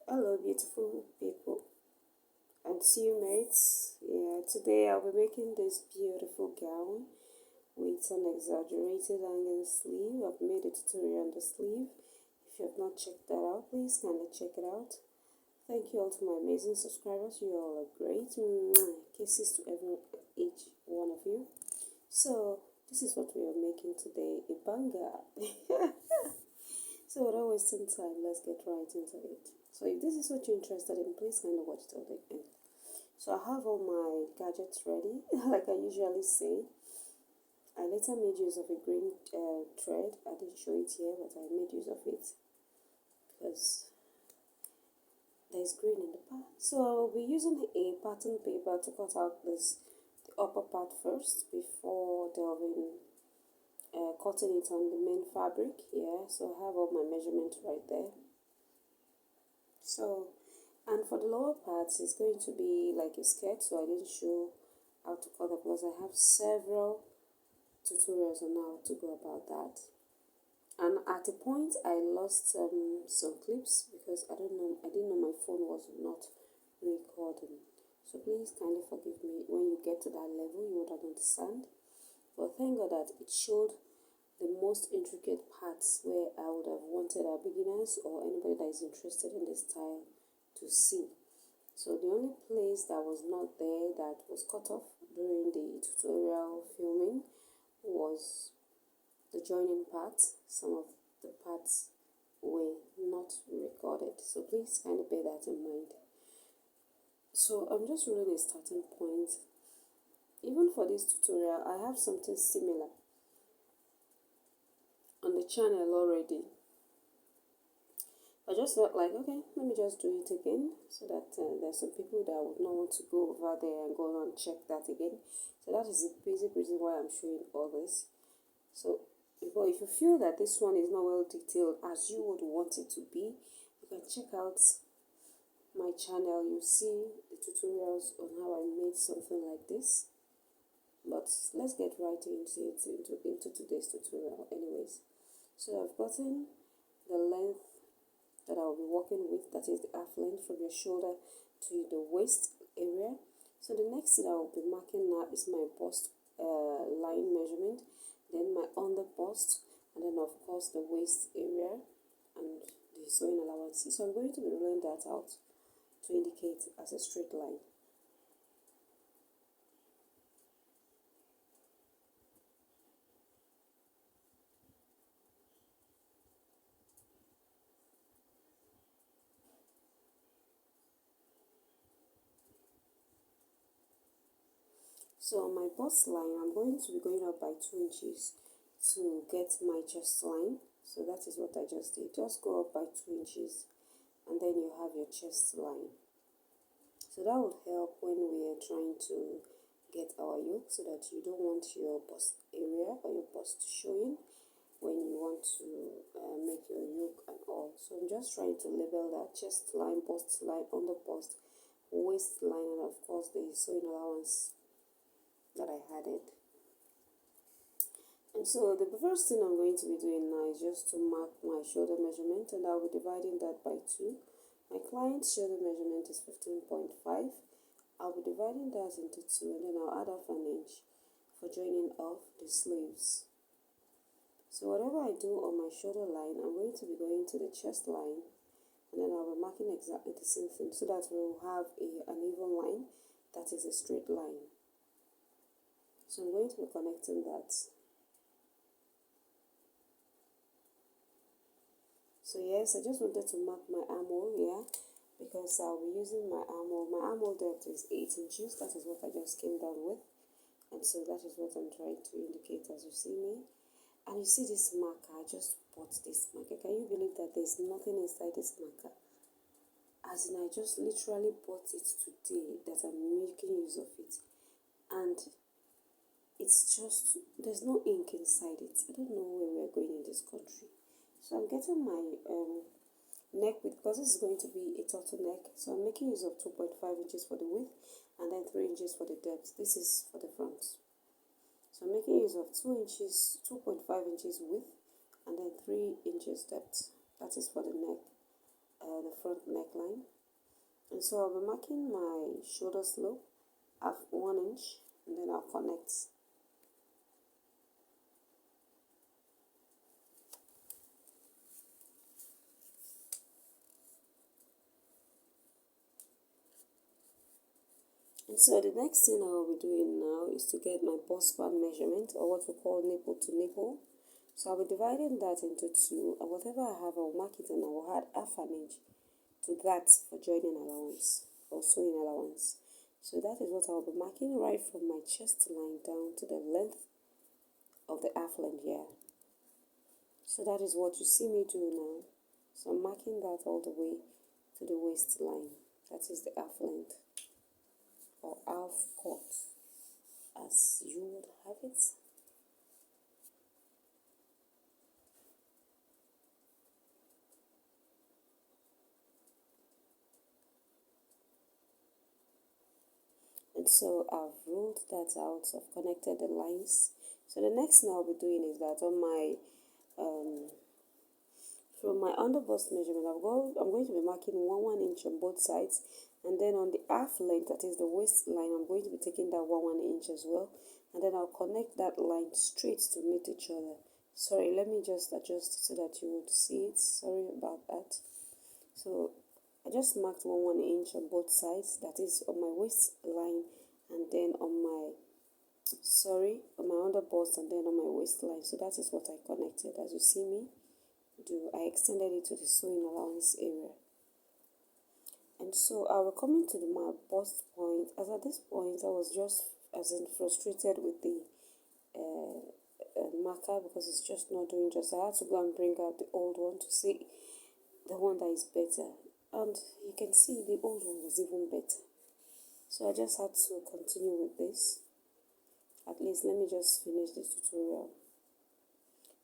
Hello, beautiful people and mates. Yeah, today I'll be making this beautiful gown with an exaggerated hanging sleeve. I've made a tutorial on the sleeve. If you have not checked that out, please kindly check it out. Thank you all to my amazing subscribers. You all are great. Kisses to each one of you. So this is what we are making today, a banger. So without wasting time, let's get right into it. So if this is what you're interested in, please kind of watch till the end. So I have all my gadgets ready, like I usually say. I later made use of a green thread. I didn't show it here, but I made use of it because there's green in the part. So I will be using a pattern paper to cut out the upper part first before delving cutting it on the main fabric. Yeah, so I have all my measurements right there. So, and for the lower parts, it's going to be like a skirt, so I didn't show how to cut it because I have several tutorials on how to go about that. And at a point, I lost some clips because I didn't know my phone was not recording. So please kindly forgive me. When you get to that level, you would understand. But thank God that it showed the most intricate parts where I would have wanted our beginners or anybody that is interested in this style to see. So the only place that was not there, that was cut off during the tutorial filming, was the joining part. Some of the parts were not recorded, so please kind of bear that in mind. So I'm just rolling a starting point. Even for this tutorial, I have something similar on the channel already. I just felt like, okay, let me just do it again so that there's some people that would not want to go over there and go and check that again. So that is the basic reason why I'm showing all this. So, but if you feel that this one is not well detailed as you would want it to be, you can check out my channel. You see the tutorials on how I made something like this. But let's get right into today's tutorial anyways. So I've gotten the length that I'll be working with, that is the half length from your shoulder to the waist area. So the next thing I will be marking now is my bust line measurement, then my under bust, and then of course the waist area and the sewing allowance. So I'm going to be rolling that out to indicate as a straight line. So on my bust line, I'm going to be going up by 2 inches to get my chest line. So that is what I just did. Just go up by 2 inches and then you have your chest line. So that would help when we are trying to get our yoke, so that you don't want your bust area or your bust showing when you want to make your yoke and all. So I'm just trying to label that chest line, bust line, under bust, waist line, and of course the sewing allowance that I added. And so the first thing I'm going to be doing now is just to mark my shoulder measurement, and I'll be dividing that by 2. My client's shoulder measurement is 15.5. I'll be dividing that into 2, and then I'll add half an inch for joining off the sleeves. So whatever I do on my shoulder line, I'm going to be going to the chest line, and then I'll be marking exactly the same thing so that we'll have an even line that is a straight line. So I'm going to be connecting that. So yes, I just wanted to mark my armhole here because I'll be using my armhole. My armhole depth is 8 inches. That is what I just came down with. And so that is what I'm trying to indicate as you see me. And you see this marker, I just bought this marker. Can you believe that there's nothing inside this marker? As in, I just literally bought it today that I'm making use of it. And it's just, there's no ink inside it. I don't know where we're going in this country. So I'm getting my neck width, because this is going to be a turtleneck. So I'm making use of 2.5 inches for the width and then 3 inches for the depth. This is for the front. So I'm making use of 2.5 inches width and then 3 inches depth. That is for the neck. the front neckline. And so I'll be marking my shoulder slope at 1 inch, and then I'll connect. And so the next thing I will be doing now is to get my bust span measurement, or what we call nipple to nipple. So I'll be dividing that into two, and whatever I have, I'll mark it and I will add half an inch to that for joining allowance or sewing allowance. So that is what I'll be marking right from my chest line down to the length of the half length here. So that is what you see me do now. So I'm marking that all the way to the waistline. That is the half length or half cut as you would have it. And so I've ruled that out, so I've connected the lines. So the next thing I'll be doing is that on my from my under bust measurement, I'm going to be marking 1 inch on both sides, and then on the half length, that is the waistline, I'm going to be taking that 1 inch as well, and then I'll connect that line straight to meet each other. Sorry, let me just adjust so that you would see it. Sorry about that. So I just marked 1 inch on both sides, that is on my waistline, and then on my on my under bust, and then on my waistline. So that is what I connected, as you see me do. I extended it to the sewing allowance area. And so I will come into my bust point. As at this point, I was just as in frustrated with the marker because it's just not doing just. I had to go and bring out the old one to see the one that is better. And you can see the old one was even better. So I just had to continue with this. At least let me just finish this tutorial.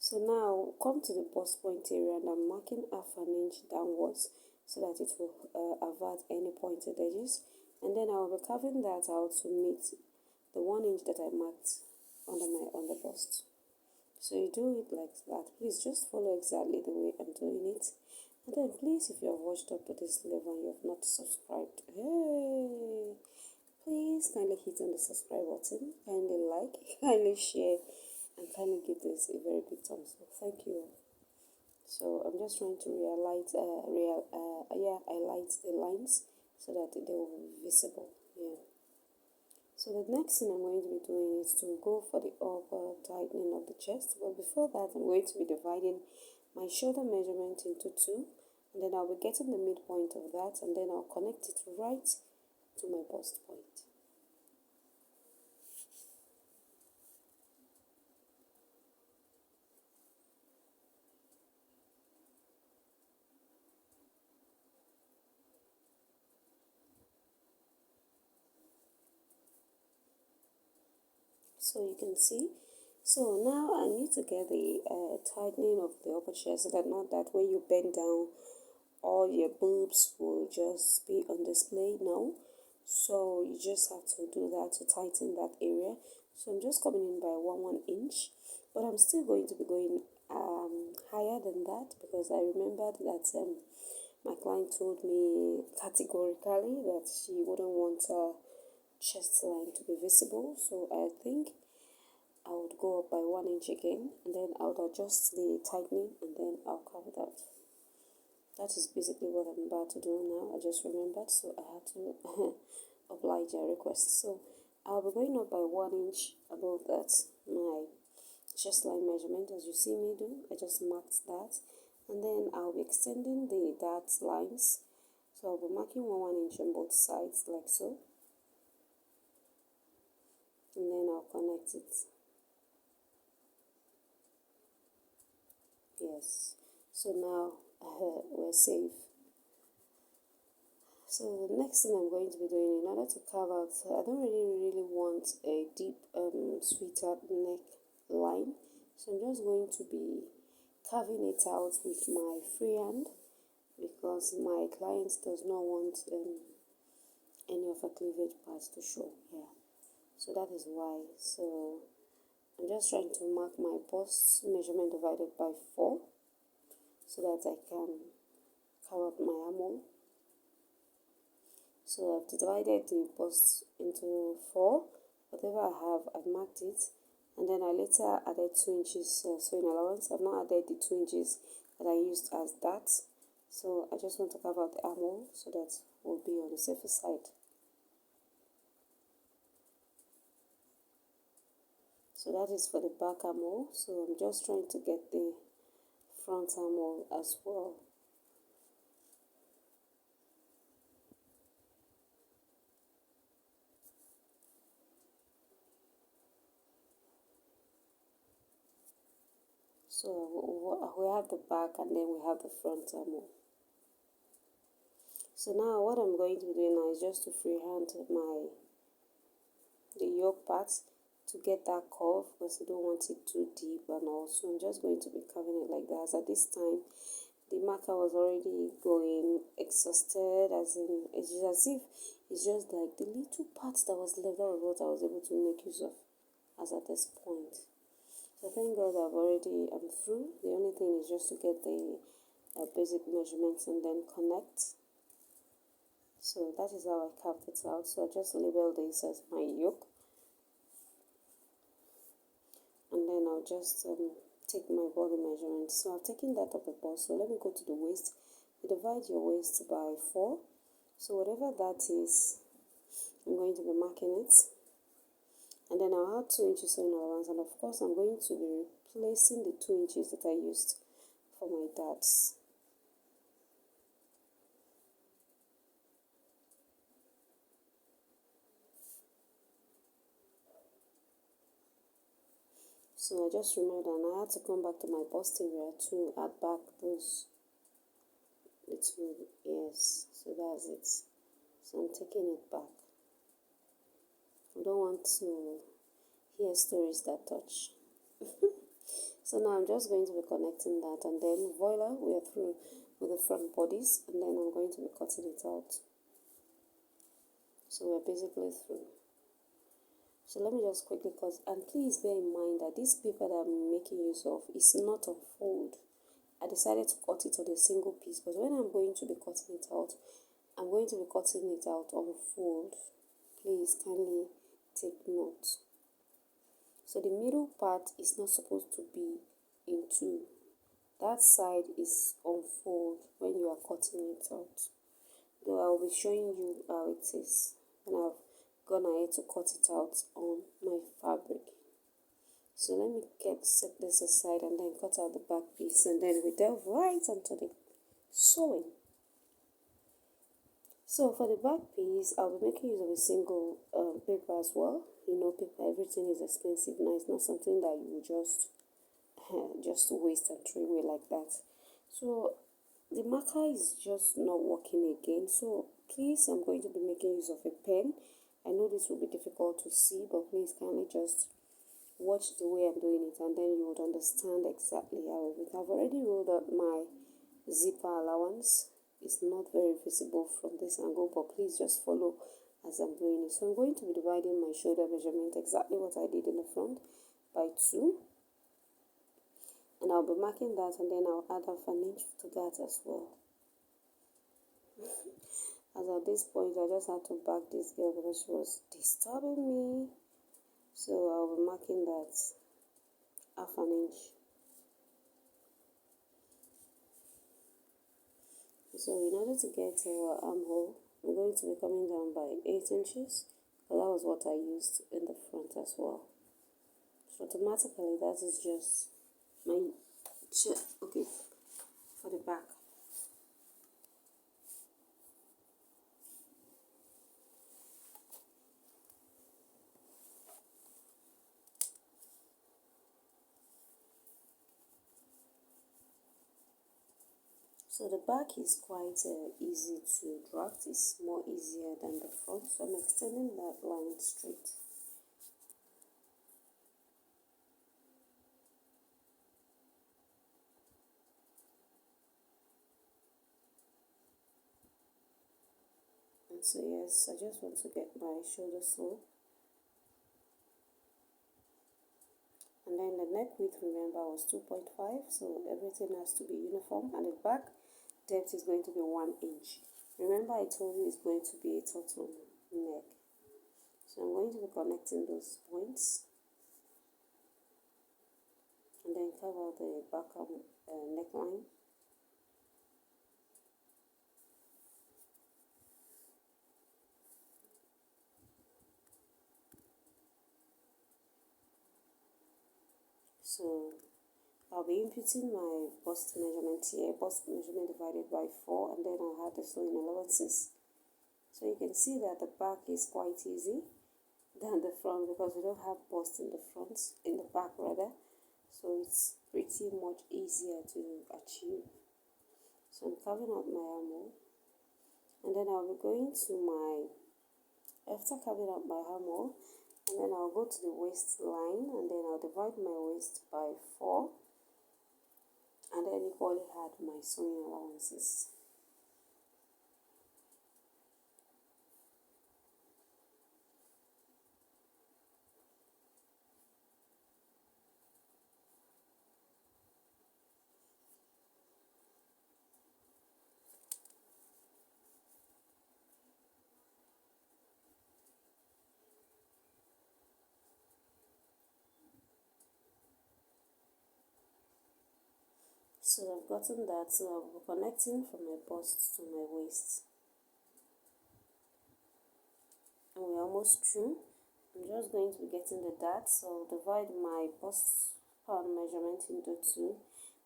So now come to the bust point area, and I'm marking half an inch downwards so that it will avert any pointed edges, and then I will be carving that out to meet the 1 inch that I marked under my under bust. So you do it like that. Please just follow exactly the way I'm doing it. And then please, if you have watched up to this level and you have not subscribed, hey, please kindly hit on the subscribe button, kindly like, kindly share, and kindly give this a very big thumbs up. Thank you. So I'm just trying to highlight the lines so that they will be visible. Yeah. So the next thing I'm going to be doing is to go for the upper tightening of the chest. But before that, I'm going to be dividing my shoulder measurement into two, and then I'll be getting the midpoint of that, and then I'll connect it right to my bust point. So you can see. So now I need to get the tightening of the upper chest so that not that when you bend down, all your boobs will just be on display. No. So you just have to do that to tighten that area. So I'm just coming in by 1 inch, but I'm still going to be going higher than that because I remembered that my client told me categorically that she wouldn't want her chest line to be visible. So I think I would go up by 1 inch again, and then I would adjust the tightening, and then I'll carve it out. That is basically what I'm about to do now. I just remembered, so I had to oblige your request. So I'll be going up by 1 inch above that, my chest line measurement, as you see me do. I just marked that, and then I'll be extending the dart lines. So I'll be marking 1 inch on both sides like so, and then I'll connect it. Yes, so now we're safe. So the next thing I'm going to be doing, in order to carve out, I don't really want a deep sweetheart neck line, so I'm just going to be carving it out with my free hand because my client does not want any of her cleavage parts to show. Yeah, so that is why. So I'm just trying to mark my bust measurement divided by 4 so that I can carve out my armhole. So I've divided the bust into 4. Whatever I have, I've marked it. And then I later added 2 inches sewing allowance. I've not added the 2 inches that I used as that. So I just want to carve out the armhole so that we'll be on the safer side. So that is for the back armhole. So I'm just trying to get the front armhole as well. So we have the back and then we have the front armhole. So now what I'm going to be doing now is just to freehand the yoke part to get that curve, because I don't want it too deep, and also I'm just going to be carving it like that. So at this time the marker was already going exhausted, as in it's just as if it's just like the little part that was left, that was what I was able to make use of as at this point. So thank God I'm through. The only thing is just to get the basic measurements and then connect. So that is how I carved it out. So I just label this as my yoke, and then I'll just take my body measurement. So I've taken that of the bust. So let me go to the waist. You divide your waist by 4. So whatever that is, I'm going to be marking it. And then I'll add 2 inches sewing allowance, and of course I'm going to be replacing the 2 inches that I used for my darts. So I just remembered, and I had to come back to my bust area to add back those little, yes, so that's it. So I'm taking it back. I don't want to hear stories that touch. So now I'm just going to be connecting that, and then voila, we are through with the front bodies, and then I'm going to be cutting it out. So we're basically through. So let me just quickly cut, and please bear in mind that this paper that I'm making use of is not on fold. I decided to cut it on a single piece, but when I'm going to be cutting it out, I'm going to be cutting it out on fold. Please kindly take note. So the middle part is not supposed to be in 2. That side is on fold when you are cutting it out. Though I will be showing you how it is when I've gone ahead to cut it out on my fabric. So let me set this aside and then cut out the back piece, and then we delve right into the sewing. So for the back piece, I'll be making use of a single paper as well. You know, paper, everything is expensive now. It's not something that you just waste and throw away like that. So the marker is just not working again. So please, I'm going to be making use of a pen. I know this will be difficult to see, but please kindly just watch the way I'm doing it, and then you would understand exactly how it is. I've already rolled out my zipper allowance. It's not very visible from this angle, but please just follow as I'm doing it. So I'm going to be dividing my shoulder measurement exactly what I did in the front by 2, and I'll be marking that, and then I'll add half an inch to that as well. As at this point, I just had to back this girl because she was disturbing me. So I'll be marking that half an inch. So in order to get our armhole, I'm going to be coming down by 8 inches, because that was what I used in the front as well. So automatically that is just my okay for the back. So the back is quite easy to draft. It's more easier than the front, so I'm extending that line straight. And so yes, I just want to get my shoulder slope. And then the neck width, remember, was 2.5, so everything has to be uniform. And the back, depth is going to be 1 inch. Remember I told you it's going to be a turtle neck. So I'm going to be connecting those points and then cover the back neckline. So I'll be inputting my bust measurement here, bust measurement divided by 4, and then I'll add the sewing allowances. So you can see that the back is quite easy than the front because we don't have bust in the front, in the back rather. So it's pretty much easier to achieve. So I'm carving out my armhole, and then I'll be going to after carving out my armhole, and then I'll go to the waistline, and then I'll divide my waist by 4, and then equally add my sewing allowances. So I've gotten that, so I'll be connecting from my bust to my waist. And we're almost through. I'm just going to be getting the darts, so I'll divide my bust span measurement into 2.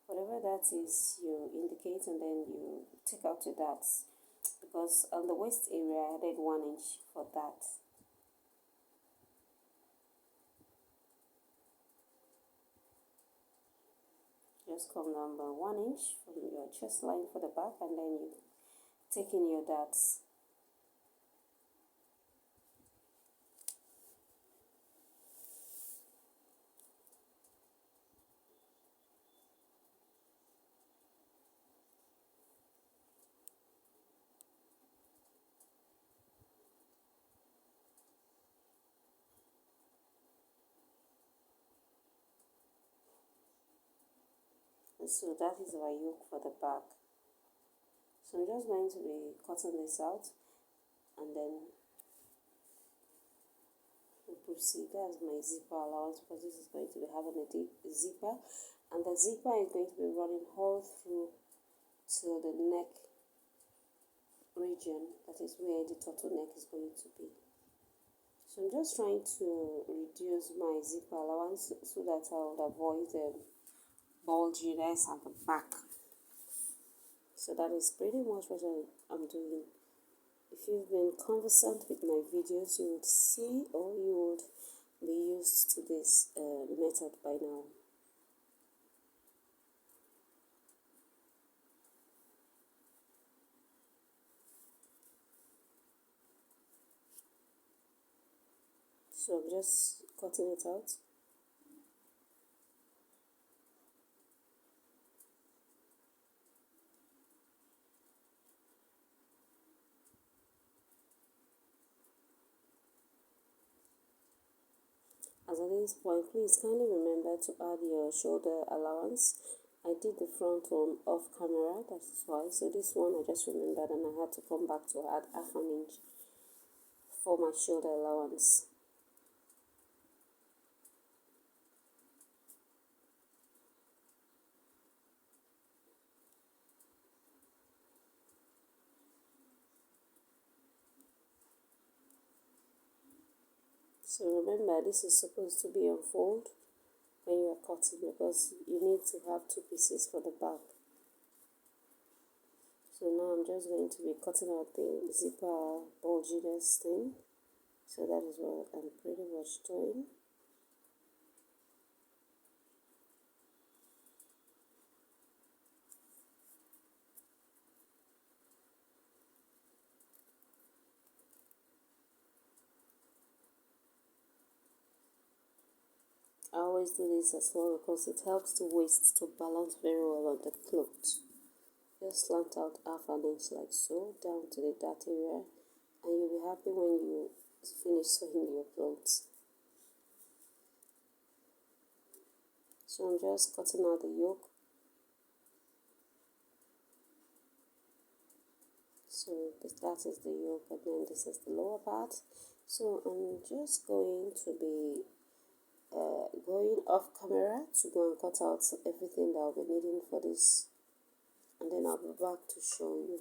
Whatever that is, you indicate and then you take out your darts. Because on the waist area I added 1 inch for that. Just come down by 1 inch from your chest line for the back, and then you take in your darts. So that is our yoke for the back. So I'm just going to be cutting this out, and then we'll proceed. That's my zipper allowance, because this is going to be having a deep zipper, and the zipper is going to be running all through to the neck region. That is where the turtleneck is going to be. So I'm just trying to reduce my zipper allowance so that I will avoid the bulginess at the back. So that is pretty much what I'm doing. If you've been conversant with my videos, you would see, or you would be used to this method by now. So I'm just cutting it out. As at this point, please kindly remember to add your shoulder allowance. I did the front one off camera, that's why. So this one I just remembered, and I had to come back to add half an inch for my shoulder allowance. So remember, this is supposed to be on fold when you are cutting, because you need to have 2 pieces for the back. So now I'm just going to be cutting out the zipper bulginess thing. So that is what I'm pretty much doing. I always do this as well because it helps the waist to balance very well on the cloth. Just slant out half an inch like so down to the dart area, and you'll be happy when you finish sewing your clothes. So I'm just cutting out the yoke. So that is the yoke, and then this is the lower part. So I'm just going to be going off camera to go and cut out everything that I'll be needing for this, and then I'll be back to show you.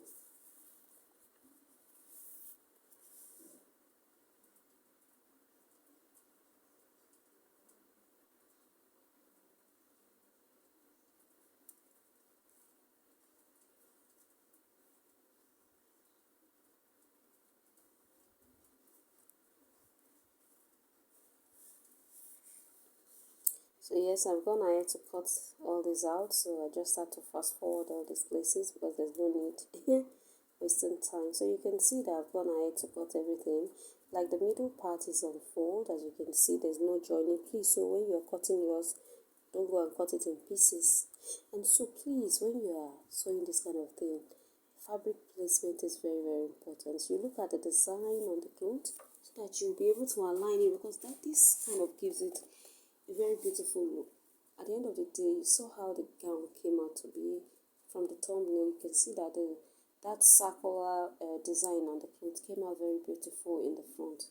So yes, I've gone ahead to cut all this out, so I just had to fast forward all these places because there's no need wasting time. So you can see that I've gone ahead to cut everything. Like the middle part is on fold, as you can see there's no joining. Please, so when you're cutting yours, don't go and cut it in pieces. And so please, when you are sewing this kind of thing, fabric placement is very, very important. You look at the design on the cloth so that you'll be able to align it, because this kind of gives it a very beautiful look. At the end of the day, you saw how the gown came out to be. From the thumbnail, you can see that that circular design on the cloth came out very beautiful in the front.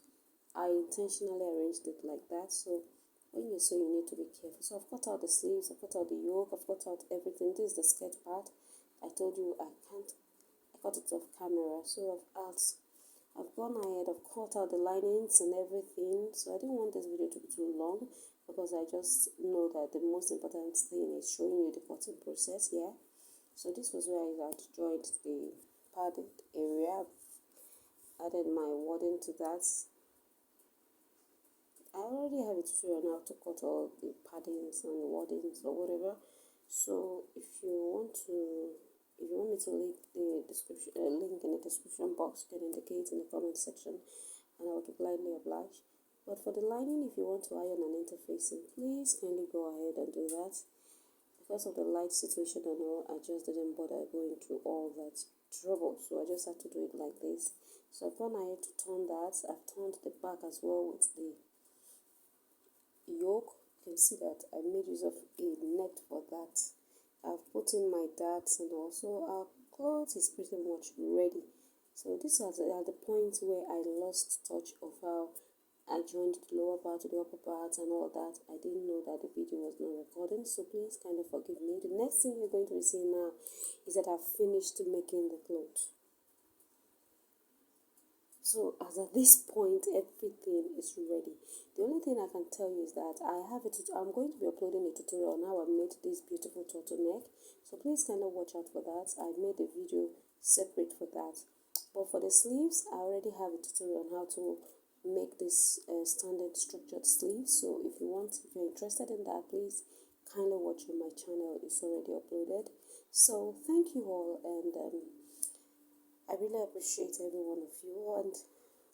I intentionally arranged it like that, so when you sew, you need to be careful. So I've cut out the sleeves, I've cut out the yoke, I've cut out everything. This is the skirt part. I told you I cut it off camera, so I've gone ahead, I've cut out the linings and everything. So I didn't want this video to be too long, because I just know that the most important thing is showing you the cutting process here. So this was where I had joined the padded area. I've added my wording to that. I already have a tutorial on how to cut all the paddings and wordings or whatever. So if you want me to link the description link in the description box, you can indicate in the comment section, and I would gladly oblige. But for the lining, if you want to iron and interfacing, please kindly go ahead and do that. Because of the light situation and all, I just didn't bother going through all that trouble, so I just had to do it like this. So I've gone ahead to turn that. I've turned the back as well with the yoke. You can see that I made use of a net for that. I've put in my darts, and also our cloth is pretty much ready. So this was at the point where I lost touch of how I joined the lower part to the upper part and all that. I didn't know that the video was not recording, so please kind of forgive me. The next thing you're going to be seeing now is that I've finished making the clothes. So as at this point, everything is ready. The only thing I can tell you is that I'm going to be uploading a tutorial on how I made this beautiful turtleneck. So please kind of watch out for that. I made a video separate for that. But for the sleeves, I already have a tutorial on how to make this standard structured sleeve. So if you're interested in that, please kindly watch on my channel. It's already uploaded. So thank you all, and I really appreciate every one of you. And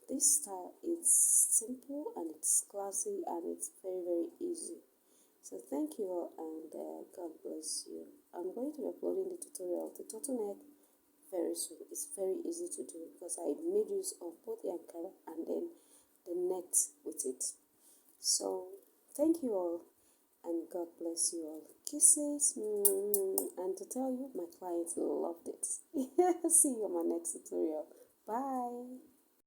this style is simple and it's classy and it's very, very easy. So thank you all, and God bless you. I'm going to be uploading the tutorial of the turtleneck very soon. It's very easy to do because I made use of both the ankara and then the net with it. So thank you all, and God bless you all. Kisses. And to tell you, my clients loved it. See you on my next tutorial. Bye.